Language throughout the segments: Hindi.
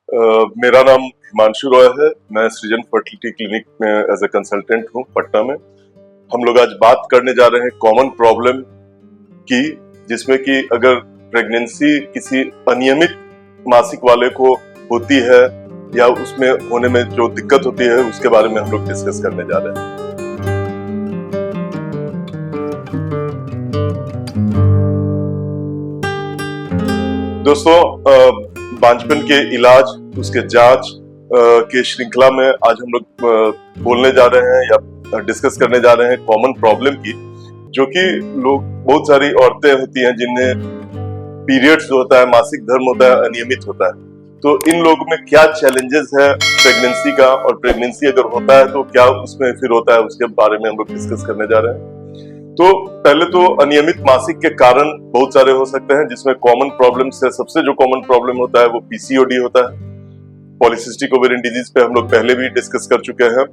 मेरा नाम हिमांशु रॉय है। मैं सृजन फर्टिलिटी क्लिनिक में एज ए कंसल्टेंट हूँ पटना में। हम लोग आज बात करने जा रहे हैं कॉमन प्रॉब्लम की, जिसमें कि अगर प्रेगनेंसी किसी अनियमित मासिक वाले को होती है या उसमें होने में जो दिक्कत होती है उसके बारे में हम लोग डिस्कस करने जा रहे हैं। दोस्तों, बांझपन के इलाज, उसके जांच के श्रृंखला में आज हम लोग बोलने जा रहे हैं या डिस्कस करने जा रहे हैं कॉमन प्रॉब्लम की, जो कि लोग बहुत सारी औरतें होती हैं जिन्हें पीरियड्स जो होता है, मासिक धर्म होता है, अनियमित होता है। तो इन लोगों में क्या चैलेंजेस है प्रेगनेंसी का, और प्रेगनेंसी अगर होता है तो क्या उसमें फिर होता है, उसके बारे में हम लोग डिस्कस करने जा रहे हैं। तो पहले तो अनियमित मासिक के कारण बहुत सारे हो सकते हैं, जिसमें कॉमन प्रॉब्लम से सबसे जो कॉमन प्रॉब्लम होता है वो पीसीओडी होता है। पॉलीसिस्टिक ओवेरियन डिजीज पे हम लोग पहले भी डिस्कस कर चुके हैं।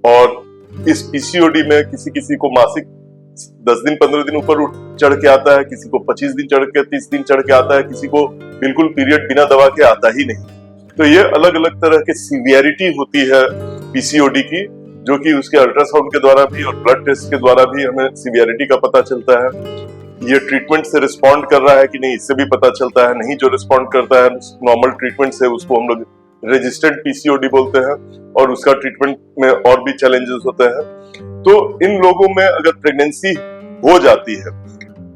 और इस पीसीओडी में किसी किसी को मासिक 10 दिन 15 दिन ऊपर चढ़ के आता है, किसी को 25 दिन चढ़ के 30 दिन चढ़ के आता है, किसी को बिल्कुल पीरियड बिना दवा के आता ही नहीं। तो ये अलग अलग तरह की सीवियरिटी होती है पीसीओडी की, जो कि उसके अल्ट्रासाउंड के द्वारा भी और ब्लड टेस्ट के द्वारा भी हमें सीवियरिटी का पता चलता है। ये ट्रीटमेंट से रिस्पॉन्ड कर रहा है कि नहीं, इससे भी पता चलता है। नहीं जो रिस्पॉन्ड करता है नॉर्मल ट्रीटमेंट से, उसको हम लोग रेजिस्टेंट पीसीओडी बोलते हैं, और उसका ट्रीटमेंट में और भी चैलेंजेस होते हैं। तो इन लोगों में अगर प्रेगनेंसी हो जाती है,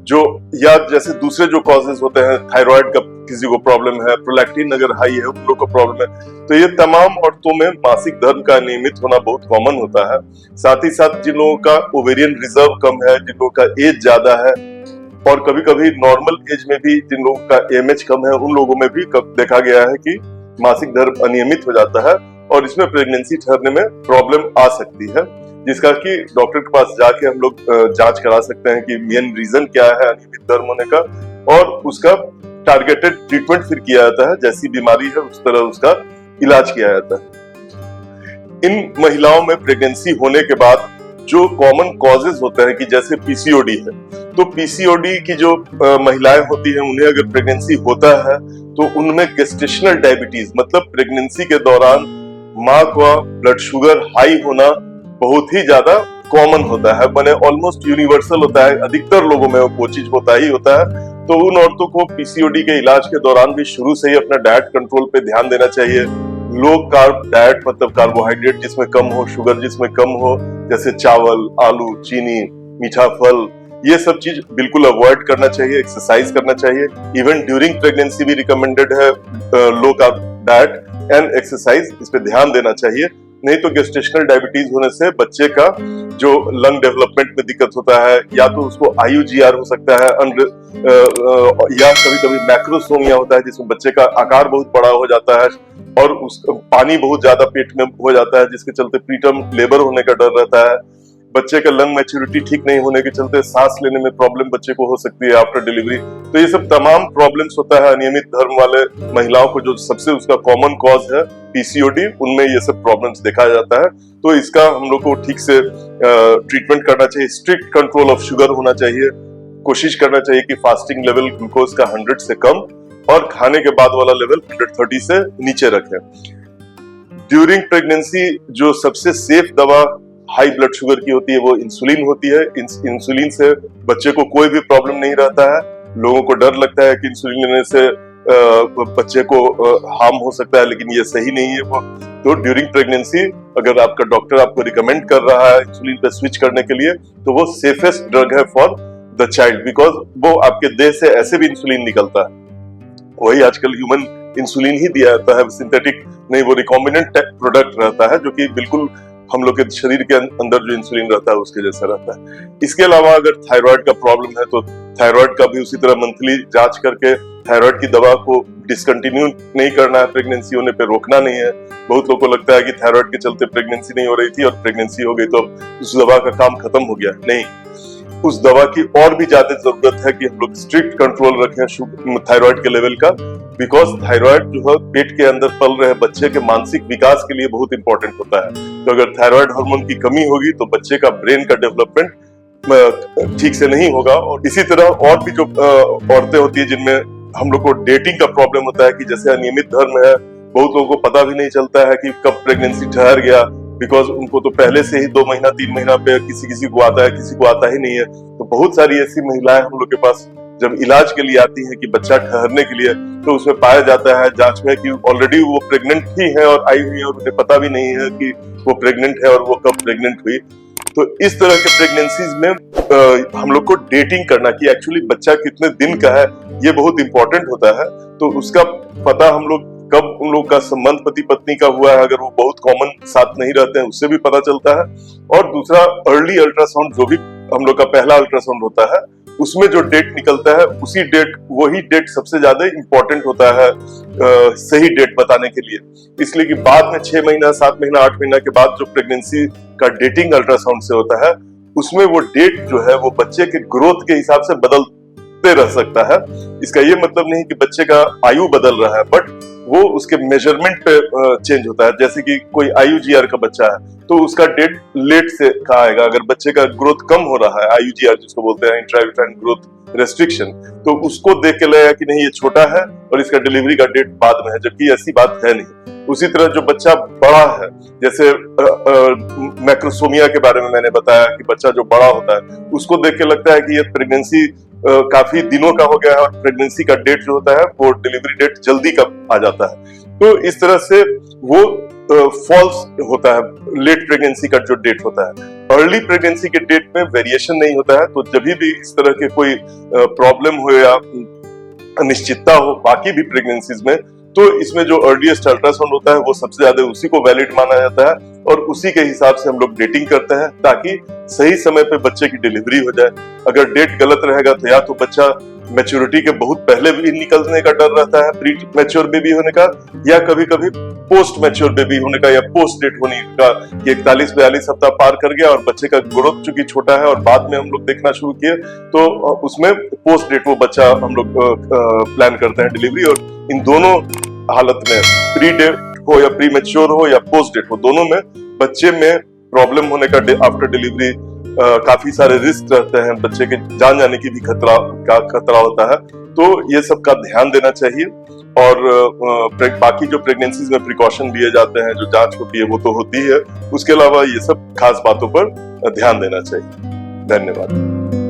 जो या जैसे दूसरे जो कॉजेज होते हैं, थायराइड का किसी को प्रॉब्लम है, प्रोलैक्टिन अगर हाई है उन लोगों को प्रॉब्लम है, तो ये तमाम औरतों में मासिक धर्म का नियमित होना बहुत कॉमन होता है। साथ ही साथ जिन लोगों का ओवेरियन रिजर्व कम है, जिन लोगों का एज ज्यादा है, और कभी कभी नॉर्मल एज में भी जिन लोगों का एमएच कम है, उन लोगों में भी देखा गया है कि मासिक धर्म अनियमित हो जाता है, और इसमें प्रेगनेंसी ठहरने में प्रॉब्लम आ सकती है, जिसका कि डॉक्टर के पास जाके हम लोग जांच करा सकते हैं कि मेन रीजन क्या है अनियमित धर्म होने का, और उसका टारगेटेड ट्रीटमेंट फिर किया जाता है। जैसी बीमारी है उस तरह उसका इलाज किया जाता है। इन महिलाओं में प्रेगनेंसी होने के बाद जो कॉमन कॉजेज होते हैं कि जैसे पीसीओडी है, तो पीसीओडी की जो महिलाएं होती हैं उन्हें अगर प्रेगनेंसी होता है तो उनमें गेस्टेशनल डायबिटीज, मतलब प्रेगनेंसी के दौरान माँ का ब्लड शुगर हाई होना बहुत ही ज्यादा कॉमन होता है, माने ऑलमोस्ट यूनिवर्सल होता है। अधिकतर लोगों में वो चीज होता ही होता है। तो उन औरतों को पीसीओडी के इलाज के दौरान भी शुरू से ही अपना डाइट कंट्रोल पे ध्यान देना चाहिए। लो कार्ब डाइट, मतलब कार्बोहाइड्रेट जिसमें कम हो, शुगर जिसमें कम हो, जैसे चावल, आलू, चीनी, मीठा फल, ये सब चीज बिल्कुल अवॉइड करना चाहिए। एक्सरसाइज करना चाहिए। इवन ड्यूरिंग प्रेगनेंसी भी रिकमेंडेड है low carb diet and exercise, इस पे ध्यान देना चाहिए। नहीं तो गेस्टेशनल डायबिटीज होने से बच्चे का जो लंग डेवलपमेंट में दिक्कत होता है, या तो उसको आईयूजीआर हो सकता है, या कभी कभी मैक्रोसोमिया होता है, जिसमें बच्चे का आकार बहुत बड़ा हो जाता है और उस पानी बहुत ज्यादा पेट में हो जाता है, जिसके चलते प्रीटर्म लेबर होने का डर रहता है। बच्चे का लंग मैच्योरिटी ठीक नहीं होने के चलते सांस लेने में प्रॉब्लम बच्चे को हो सकती है आफ्टर डिलीवरी। तो ये सब तमाम प्रॉब्लम्स होता है अनियमित धर्म वाले महिलाओं को, जो सबसे उसका कॉमन कॉज है पीसीओडी, उनमें ये सब प्रॉब्लम्स देखा जाता है। तो इसका हम लोग को ठीक से ट्रीटमेंट करना चाहिए। स्ट्रिक्ट कंट्रोल ऑफ शुगर होना चाहिए। कोशिश करना चाहिए कि फास्टिंग लेवल ग्लूकोज का 100 से कम और खाने के बाद वाला लेवल 130 से नीचे रखें। ड्यूरिंग प्रेगनेंसी जो सबसे सेफ दवा हाई ब्लड शुगर की होती है वो इंसुलिन होती है। इंसुलिन से बच्चे को कोई भी प्रॉब्लम नहीं रहता है। लोगों को डर लगता है कि इंसुलिन लेने से बच्चे को हार्म हो सकता है, लेकिन ये सही नहीं है वो। तो ड्यूरिंग प्रेगनेंसी अगर आपका डॉक्टर आपको रिकमेंड कर रहा है इंसुलिन पे स्विच करने के लिए, तो वो सेफेस्ट ड्रग है फॉर द चाइल्ड, बिकॉज वो आपके देह से ऐसे भी इंसुलिन निकलता है। वही आजकल ह्यूमन इंसुलिन ही दिया जाता है, सिंथेटिक नहीं, वो रिकॉम्बिनेंट प्रोडक्ट रहता है, जो कि बिल्कुल हम लोग के शरीर के अंदर जो इंसुलिन रहता है उसके जैसा रहता है। इसके अलावा अगर थायराइड का प्रॉब्लम है तो थायराइड का भी उसी तरह मंथली जांच करके थायराइड की दवा को डिसकंटिन्यू नहीं करना है, प्रेगनेंसी होने पे रोकना नहीं है। बहुत लोगों को लगता है कि थायराइड के चलते प्रेगनेंसी नहीं हो रही थी और प्रेगनेंसी हो गई तो उस दवा का काम खत्म हो गया। नहीं, उस दवा की और भी ज्यादा जरूरत है कि हम लोग स्ट्रिक्ट कंट्रोल रखें थायराइड के लेवल का, बिकॉज थायराइड जो है पेट के अंदर पल रहे बच्चे के मानसिक विकास के लिए बहुत इंपॉर्टेंट होता है। तो अगर थायराइड हार्मोन की कमी होगी तो बच्चे का ब्रेन का डेवलपमेंट ठीक से नहीं होगा। और इसी तरह और भी जो औरतें होती है जिनमें हम लोग को डेटिंग का प्रॉब्लम होता है, कि जैसे अनियमित धर्म है बहुत लोगों को पता भी नहीं चलता है कि कब प्रेगनेंसी ठहर गया, बिकॉज उनको तो पहले से ही 2 महीना 3 महीना पे किसी को आता है, किसी को आता ही नहीं है। तो बहुत सारी ऐसी महिलाएं हम लोग के पास जब इलाज के लिए आती हैं कि बच्चा ठहरने के लिए, तो उसमें पाया जाता है जांच में कि ऑलरेडी वो प्रेग्नेंट ही है और आई हुई है और उन्हें पता भी नहीं है कि वो प्रेग्नेंट है और वो कब प्रेग्नेंट हुई। तो इस तरह के प्रेगनेंसीज में हम लोग को डेटिंग करना कि एक्चुअली बच्चा कितने दिन का है, ये बहुत इंपॉर्टेंट होता है। तो उसका पता हम लोग कब उन लोग का संबंध पति पत्नी का हुआ है, अगर वो बहुत कॉमन साथ नहीं रहते हैं, उससे भी पता चलता है। और दूसरा, अर्ली अल्ट्रासाउंड, जो भी हम लोग का पहला अल्ट्रासाउंड होता है, उसमें जो डेट निकलता है वही डेट सबसे ज्यादा इंपॉर्टेंट होता है सही डेट बताने के लिए। इसलिए कि बाद में 6 महीना 7 महीना 8 महीना के बाद जो प्रेगनेंसी का डेटिंग अल्ट्रासाउंड से होता है, उसमें वो डेट जो है वो बच्चे के ग्रोथ के हिसाब से बदलते रह सकता है। इसका ये मतलब नहीं कि बच्चे का आयु बदल रहा है, बट वो उसके मेजरमेंट पे चेंज होता है। जैसे कि कोई IUGR का बच्चा है तो उसका डेट लेट से का आएगा। अगर बच्चे का ग्रोथ कम हो रहा है, IUGR जिसको बोलते हैं, इंट्रा-यूटेराइन ग्रोथ रेस्ट्रिक्शन, तो उसको देख के लगेगा कि नहीं ये छोटा है और इसका डिलीवरी का डेट बाद में है, जबकि ऐसी बात है नहीं। उसी तरह जो बच्चा बड़ा है, जैसे मैक्रोसोमिया के बारे में मैंने बताया कि बच्चा जो बड़ा होता है उसको देख के लगता है कि ये प्रेगनेंसी काफी दिनों का हो गया है और प्रेगनेंसी का डेट जो होता है वो डिलीवरी डेट जल्दी का आ जाता है। तो इस तरह से वो फॉल्स होता है, लेट प्रेगनेंसी का जो डेट होता है। अर्ली प्रेगनेंसी के डेट में वेरिएशन नहीं होता है। तो जब भी इस तरह के कोई प्रॉब्लम हो या अनिश्चितता हो बाकी भी प्रेगनेंसीज में, तो इसमें जो अर्लीस्ट अल्ट्रासाउंड होता है वो सबसे ज्यादा उसी को वैलिड माना जाता है और उसी के हिसाब से हम लोग डेटिंग करते हैं ताकि सही समय पे बच्चे की डिलीवरी हो जाए। अगर डेट गलत रहेगा तो या तो बच्चा मैच्योरिटी के बहुत पहले भी निकलने का डर रहता है, प्री मैच्योर बेबी होने का, या कभी कभी पोस्ट मैच्योर बेबी होने का या पोस्ट डेट होने का, 41-42 हफ्ता पार कर गया और बच्चे का ग्रोथ चूंकि छोटा है और बाद में हम लोग देखना शुरू किए तो उसमें पोस्ट डेट वो बच्चा हम लोग प्लान करते हैं डिलीवरी। और इन दोनों हालत में, प्री डेट हो या प्री मैच्योर हो या पोस्ट डेट हो, दोनों में बच्चे में प्रॉब्लम होने का आफ्टर डिलीवरी काफी सारे रिस्क रहते हैं, बच्चे के जान जाने की भी खतरा होता है। तो ये सब का ध्यान देना चाहिए। और बाकी जो प्रेगनेंसीज में प्रिकॉशन लिए जाते हैं, जो जांच होती है वो तो होती है, उसके अलावा ये सब खास बातों पर ध्यान देना चाहिए। धन्यवाद।